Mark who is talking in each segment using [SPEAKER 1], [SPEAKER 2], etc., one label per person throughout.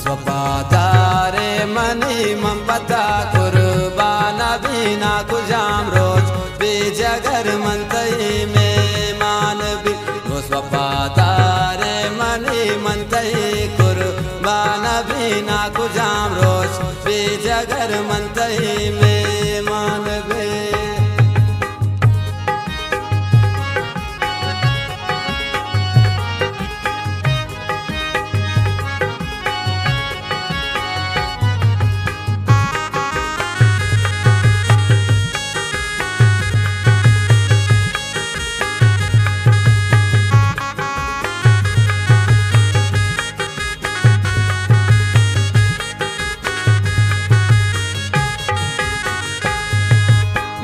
[SPEAKER 1] वफादारे money मम पता कुर्बान बिना कुजाम रोज बेजगर मनतई में मान भी वफादारे मनी मनतई कुर्बान बिना कुजाम रोज बेजगर मनतई में मान भी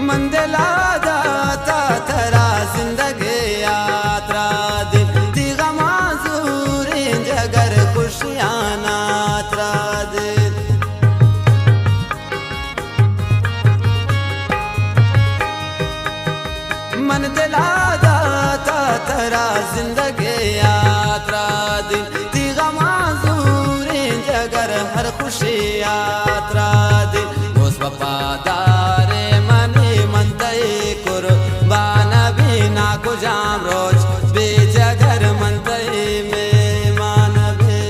[SPEAKER 1] मंदिला जाता थरा जिंदगी यात्रा दिन दिगा माजूरी जगर खुशियाना त्रा दिन मंदिला जाता थरा जिंदगी यात्रा दिन दिगा माजूरी जगर हर खुशी यात्रा दिन उस वफादार कुजाम रोज बेजगर मनतई में मान भी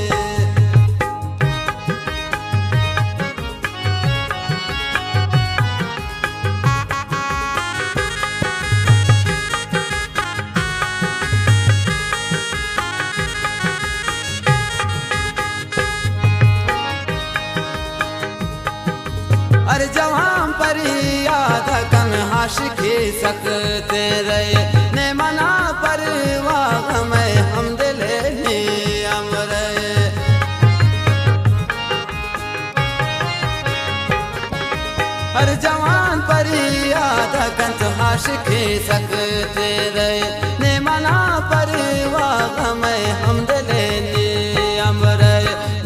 [SPEAKER 1] अरे जवान पर याद कन आशिकी सकते रहे ने मना परवाह में हम दिले ने अमरे हर जवान पर याद कंत आशिकी सकते रहे ने मना परवाह में हम दिले ने अमरे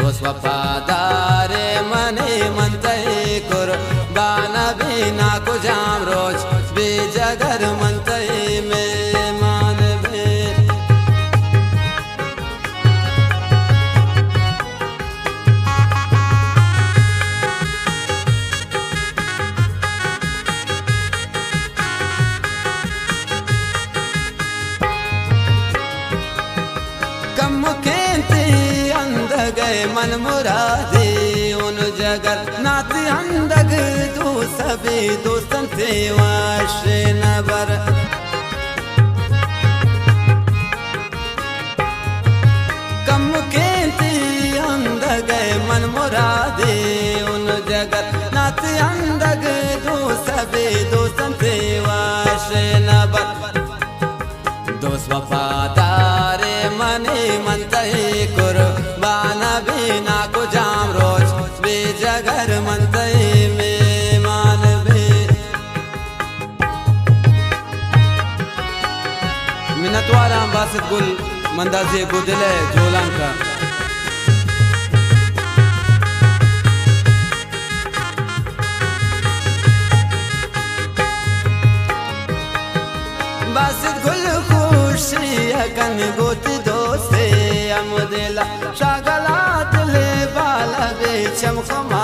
[SPEAKER 1] उस वफादार मने मनतई कुर्बान बिना कुजाम रोज बेजगर मनतई में मान भी कम केंती अंध गए मन मुरादी उन जगर नाती अंधग तू सभी दोस्तन से वाश नबर कम केंती अंध गए मन मुरादे उन जगर नाती अंधग तू सभी दोस्तन से वाश नबर दोस्त वफादारे मने मनतई कुर्बान बिना कुजाम रोज बेजगर मनतई में मान भी मिनतवारा बासित गुल मंदाजे गुदले जोलांका बासित गुल खुशी अकन गोत दोसे अमदेला शागला दिले बाला बे चमकमा